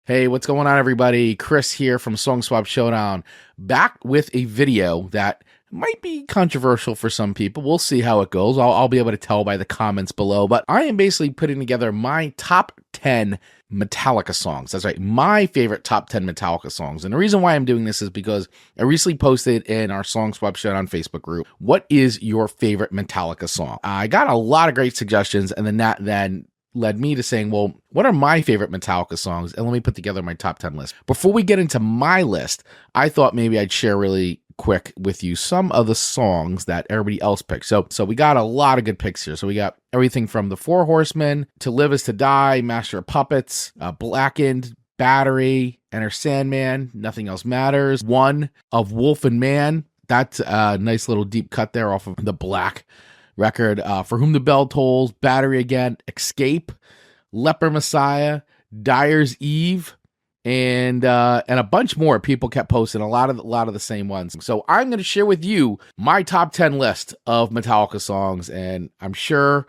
Hey, what's going on, everybody? Chris here from Song Swap Showdown, back with a video that might be controversial for some people. We'll see how it goes. I'll be able to tell by the comments below, but I am basically putting together my top 10 Metallica songs. That's right, my favorite top 10 Metallica songs. And the reason why I'm doing this is because I recently posted in our Song Swap Showdown Facebook group, what is your favorite Metallica song? I got a lot of great suggestions, and then that led me to saying, well, what are my favorite Metallica songs? And let me put together my top 10 list. Before we get into my list, I thought maybe I'd share really quick with you some of the songs that everybody else picked. So we got a lot of good picks here. So we got everything from The Four Horsemen, To Live Is To Die, Master of Puppets, Blackened, Battery, Enter Sandman, Nothing Else Matters, One of Wolf and Man. That's a nice little deep cut there off of the Black record. For Whom the Bell Tolls, Battery Again, Escape, Leper Messiah, Dyer's Eve, and a bunch more. People kept posting a lot of the same ones. So I'm going to share with you my top 10 list of Metallica songs, and I'm sure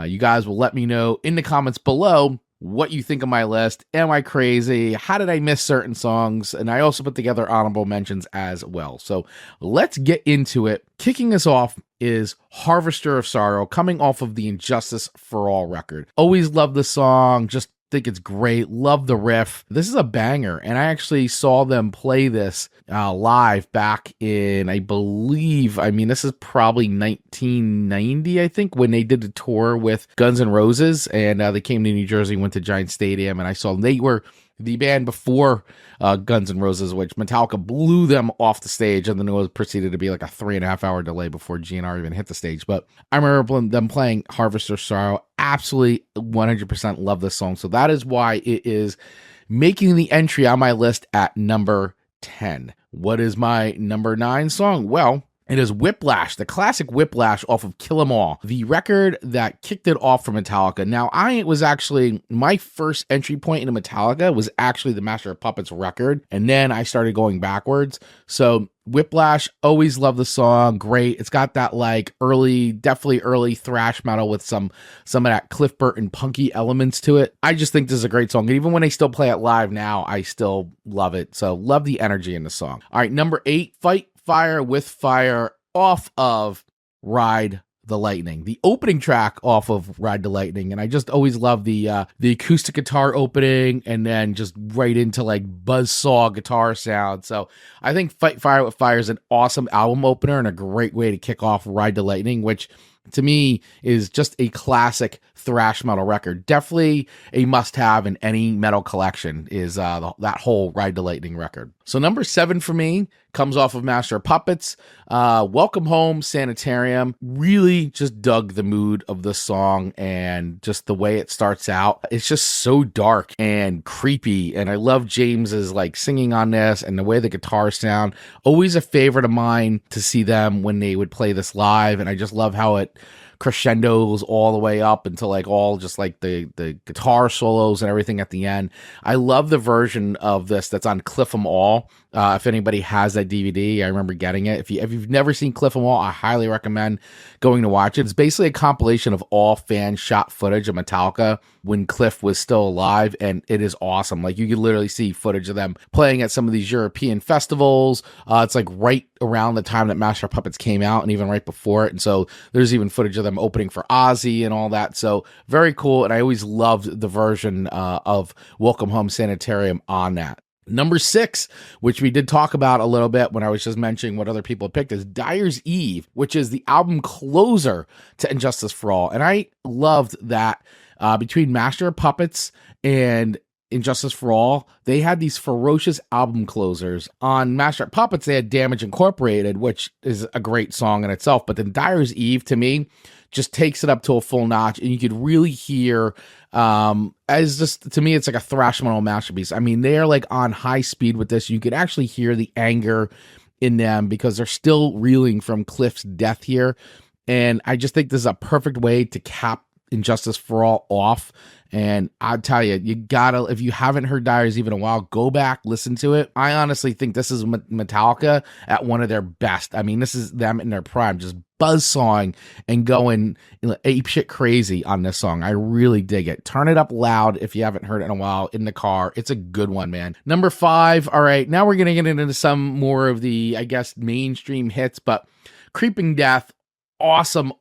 you guys will let me know in the comments below what you think of my list. Am I crazy? How did I miss certain songs? And I also put together honorable mentions as well. So let's get into it. Kicking us off is Harvester of Sorrow, coming off of the Injustice for All record. Always loved the song, just think it's great. Love the riff. This is a banger, and I actually saw them play this live back in, I believe, this is probably 1990, I think, when they did the tour with Guns N' Roses, and they came to New Jersey, went to Giant Stadium, and I saw them. They were the band before Guns N' Roses, which Metallica blew them off the stage, and then it was proceeded to be like a 3.5 hour delay before GNR even hit the stage. But I remember them playing Harvester Sorrow. Absolutely 100% love this song. So that is why it is making the entry on my list at number 10. What is my number 9 song? Well, it is Whiplash, the classic Whiplash off of Kill 'Em All, the record that kicked it off for Metallica. Now, my first entry point into Metallica was actually the Master of Puppets record, and then I started going backwards. So Whiplash, always love the song, great. It's got that definitely early thrash metal with some of that Cliff Burton punky elements to it. I just think this is a great song. And even when they still play it live now, I still love it. So love the energy in the song. All right, number 8, Fight Fire with Fire off of Ride the Lightning, the opening track off of Ride the Lightning. And I just always love the acoustic guitar opening, and then just right into buzzsaw guitar sound. So I think Fight Fire with Fire is an awesome album opener and a great way to kick off Ride the Lightning, which to me is just a classic thrash metal record. Definitely a must-have in any metal collection is that whole Ride the Lightning record. So number 7 for me comes off of Master of Puppets. Welcome Home, Sanitarium. Really just dug the mood of the song and just the way it starts out. It's just so dark and creepy, and I love James's singing on this and the way the guitars sound. Always a favorite of mine to see them when they would play this live, and I just love how it crescendos all the way up until the guitar solos and everything at the end. I love the version of this that's on Cliff 'Em All. If anybody has that DVD, I remember getting it. If you've never seen Cliff 'Em All, I highly recommend going to watch it. It's basically a compilation of all fan shot footage of Metallica when Cliff was still alive, and it is awesome. You could literally see footage of them playing at some of these European festivals. It's right around the time that Master of Puppets came out, and even right before it. And so there's even footage of them opening for Ozzy and all that. So very cool, and I always loved the version of Welcome Home, Sanitarium on that. Number 6, which we did talk about a little bit when I was just mentioning what other people picked, is Dyer's Eve, which is the album closer to Injustice for All. And I loved that between Master of Puppets and Injustice for All, they had these ferocious album closers. On Master of Puppets, they had Damage Incorporated, which is a great song in itself. But then Dyer's Eve, to me, just takes it up to a full notch, and you could really hear, to me, it's like a thrash metal masterpiece. They're on high speed with this. You could actually hear the anger in them because they're still reeling from Cliff's death here. And I just think this is a perfect way to cap Injustice for All off. And I'll tell you, you gotta, if you haven't heard Diaries even in a while, go back, listen to it. I honestly think this is Metallica at one of their best. I mean, this is them in their prime, just buzzsawing and going apeshit crazy on this song. I really dig it. Turn it up loud if you haven't heard it in a while in the car. It's a good one, man. Number 5. All right, now we're gonna get into some more of the, I guess, mainstream hits, but Creeping Death, awesome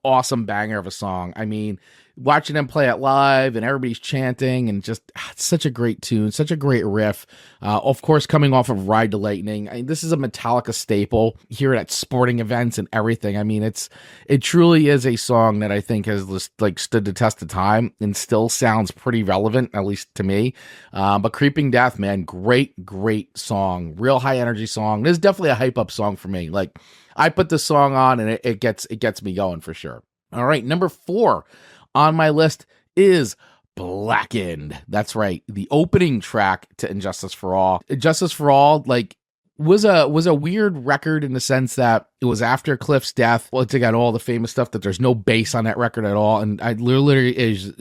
banger of a song. I mean, watching them play it live and everybody's chanting and just such a great tune, such a great riff. Of course, coming off of Ride the Lightning. I mean, this is a Metallica staple here at sporting events and everything. I mean, it truly is a song that I think has just like stood the test of time and still sounds pretty relevant, at least to me. But Creeping Death, man, great song, real high energy song. This is definitely a hype up song for me. Like, I put this song on and it gets me going for sure. All right, number 4 on my list is Blackened. That's right, the opening track to Injustice for All. Injustice for All, like, was a weird record in the sense that it was after Cliff's death. Well, it's got all the famous stuff that there's no bass on that record at all, and I literally is,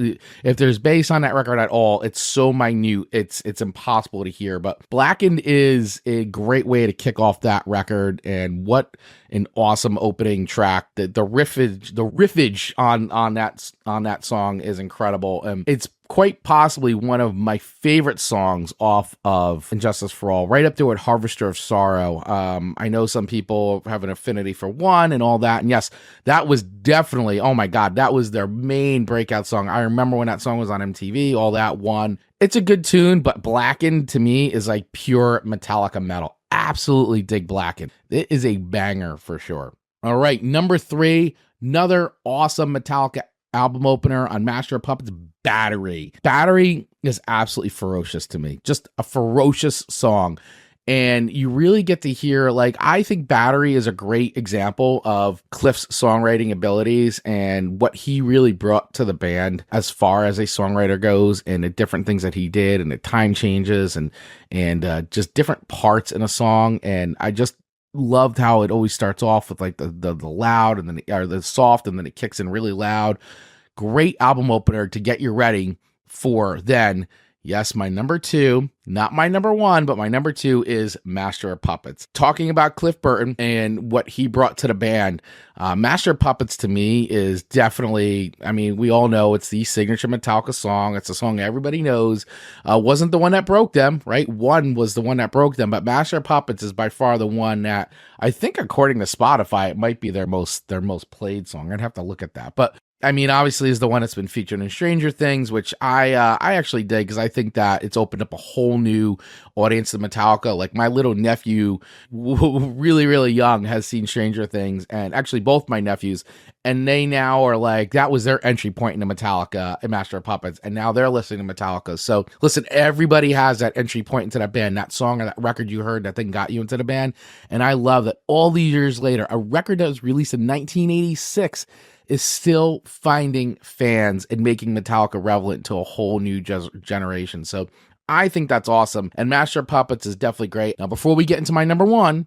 if there's bass on that record at all, it's so minute, it's impossible to hear. But Blackened is a great way to kick off that record, and what an awesome opening track. The riffage on that song is incredible, and it's quite possibly one of my favorite songs off of Injustice for All, right up there with Harvester of Sorrow. I know some people have an affinity for one and all that, and yes, that was definitely, oh my god, that was their main breakout song. I remember when that song was on MTV, all that one. It's a good tune, but Blackened to me is like pure Metallica metal. Absolutely dig Blackened. It is a banger for sure. All right, number 3, another awesome Metallica album opener on Master of Puppets, Battery. Battery is absolutely ferocious to me. Just a ferocious song. And you really get to hear, like, I think Battery is a great example of Cliff's songwriting abilities and what he really brought to the band as far as a songwriter goes, and the different things that he did, and the time changes, and just different parts in a song. And I just loved how it always starts off with like the loud, and then the soft, and then it kicks in really loud. Great album opener to get you ready for then. Yes, my number 2, not my number 1, but my number 2 is Master of Puppets. Talking about Cliff Burton and what he brought to the band, Master of Puppets to me is definitely, I mean, we all know it's the signature Metallica song. It's a song everybody knows. Wasn't the one that broke them, right? One was the one that broke them, but Master of Puppets is by far the one that I think, according to Spotify, it might be their most played song. I'd have to look at that, but I mean, obviously is the one that's been featured in Stranger Things, which I actually dig, because I think that it's opened up a whole new audience to Metallica. Like, my little nephew, really, really young, has seen Stranger Things, and actually both my nephews, and they now are like, that was their entry point into Metallica and Master of Puppets, and now they're listening to Metallica. So listen, everybody has that entry point into that band, that song or that record you heard that thing got you into the band. And I love that all these years later, a record that was released in 1986 is still finding fans and making Metallica relevant to a whole new generation. So I think that's awesome. And Master of Puppets is definitely great. Now, before we get into my number 1,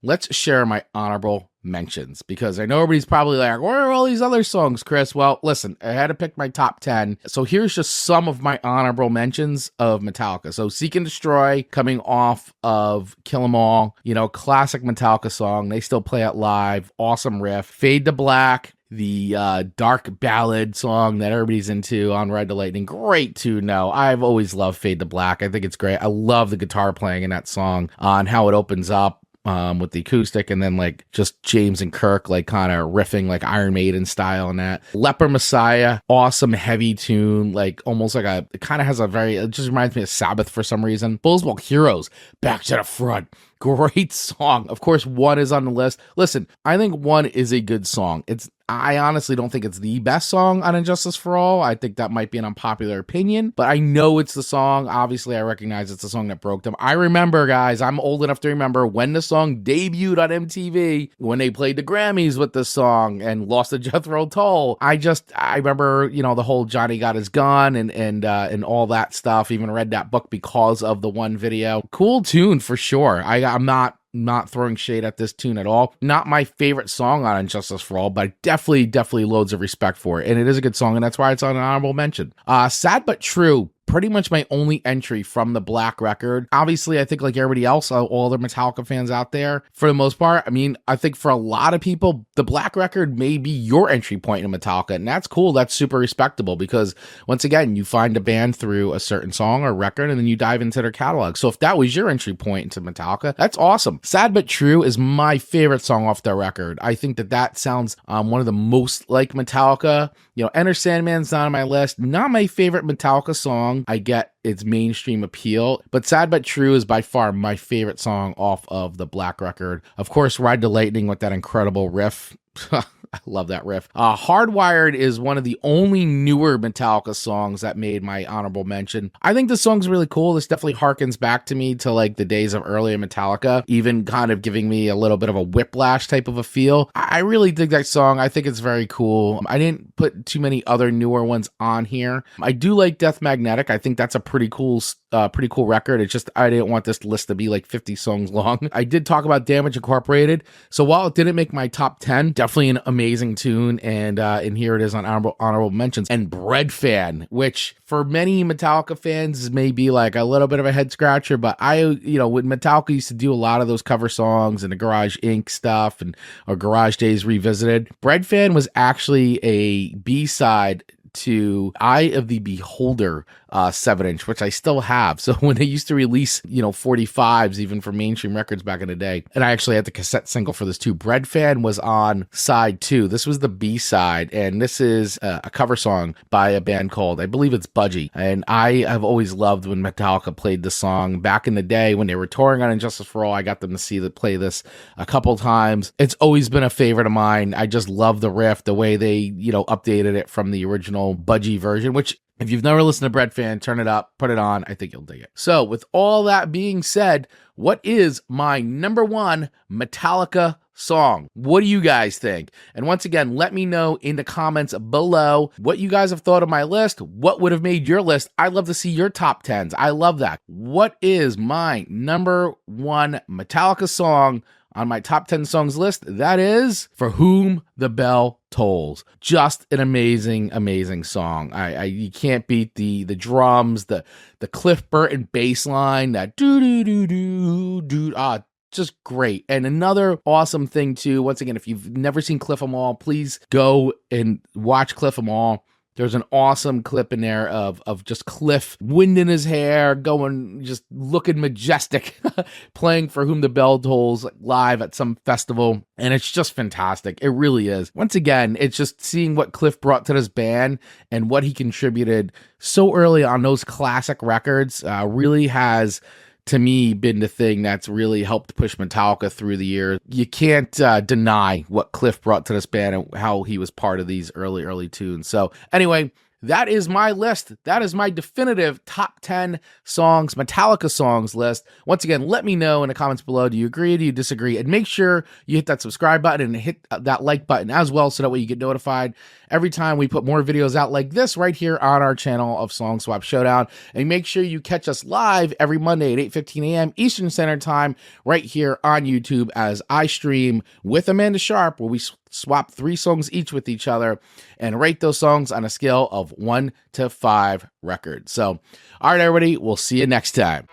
let's share my honorable mentions, because I know everybody's probably like, where are all these other songs, Chris? Well, listen, I had to pick my top 10. So here's just some of my honorable mentions of Metallica. So Seek and Destroy, coming off of Kill 'Em All, classic Metallica song. They still play it live. Awesome riff. Fade to Black, the dark ballad song that everybody's into on Ride the Lightning. Great tune. No, I've always loved Fade to Black. I think it's great. I love the guitar playing in that song, on how it opens up with the acoustic, and then like just James and Kirk like kind of riffing like Iron Maiden style and that. Leper Messiah, awesome heavy tune, like almost like it kind of has it just reminds me of Sabbath for some reason. Bullsball Heroes, Back to the Front. Great song. Of course, One is on the list. Listen, I think One is a good song. I honestly don't think it's the best song on Injustice for All. I think that might be an unpopular opinion, but I know it's the song. Obviously, I recognize it's the song that broke them. I remember, guys, I'm old enough to remember when the song debuted on MTV, when they played the Grammys with this song and lost to Jethro Tull. I remember, the whole Johnny Got His Gun and all that stuff. Even read that book because of the One video. Cool tune for sure. I'm not not throwing shade at this tune at all. Not my favorite song on Injustice for All, but definitely loads of respect for it. And it is a good song, and that's why it's on an honorable mention. Sad But True, pretty much my only entry from the Black record. Obviously, I think like everybody else, all the Metallica fans out there, for the most part, I mean, I think for a lot of people, the Black record may be your entry point in Metallica, and that's cool. That's super respectable because, once again, you find a band through a certain song or record, and then you dive into their catalog. So if that was your entry point into Metallica, that's awesome. Sad But True is my favorite song off their record. I think that sounds one of the most like Metallica. You know, Enter Sandman's not on my list. Not my favorite Metallica song. I get its mainstream appeal, but Sad But True is by far my favorite song off of the Black record. Of course, Ride the Lightning with that incredible riff. I love that riff. Hardwired is one of the only newer Metallica songs that made my honorable mention. I think the song's really cool. This definitely harkens back to me to like the days of earlier Metallica, even kind of giving me a little bit of a Whiplash type of a feel. I really dig that song. I think it's very cool. I didn't put too many other newer ones on here. I do like Death Magnetic. I think that's a pretty cool record. It's just I didn't want this list to be like 50 songs long. I did talk about Damage Incorporated. So while it didn't make my top 10, definitely an amazing tune, and here it is on honorable mentions. And Bread Fan, which for many Metallica fans may be like a little bit of a head scratcher, but when Metallica used to do a lot of those cover songs and the Garage Inc. stuff or Garage Days Revisited, Bread Fan was actually a B-side to Eye of the Beholder 7-inch, which I still have. So when they used to release, 45s, even for mainstream records back in the day, and I actually had the cassette single for this too. Bread Fan was on side 2. This was the B-side, and this is a cover song by a band called, I believe it's Budgie. And I have always loved when Metallica played the song back in the day when they were touring on Injustice for All. I got them to play this a couple times. It's always been a favorite of mine. I just love the riff, the way they, updated it from the original Budgie version, which if you've never listened to Bread Fan, turn it up, put it on. I think you'll dig it. So with all that being said, what is my number 1 Metallica song? What do you guys think? And once again, let me know in the comments below what you guys have thought of my list. What would have made your list? I'd love to see your top 10s. I love that. What is my number 1 Metallica song on my top 10 songs list? That is For Whom the Bell Tolls. Just an amazing song. You can't beat the drums, the Cliff Burton bass line, that do just great. And another awesome thing too, once again, if you've never seen Cliff 'Em All, please go and watch Cliff 'Em All. There's an awesome clip in there of just Cliff, wind in his hair, going, just looking majestic, playing For Whom the Bell Tolls live at some festival. And it's just fantastic. It really is. Once again, it's just seeing what Cliff brought to this band and what he contributed so early on those classic records really has, to me, been the thing that's really helped push Metallica through the years. You can't deny what Cliff brought to this band and how he was part of these early tunes. So anyway, that is my list. That is my definitive top 10 songs, Metallica songs list. Once again, let me know in the comments below. Do you agree? Do you disagree? And make sure you hit that subscribe button and hit that like button as well, so that way you get notified every time we put more videos out like this right here on our channel of Song Swap Showdown. And make sure you catch us live every Monday at 8:15 a.m. Eastern Standard Time right here on YouTube as I stream with Amanda Sharp, where we swap 3 songs each with each other and rate those songs on a scale of 1 to 5 records. So, all right, everybody, we'll see you next time.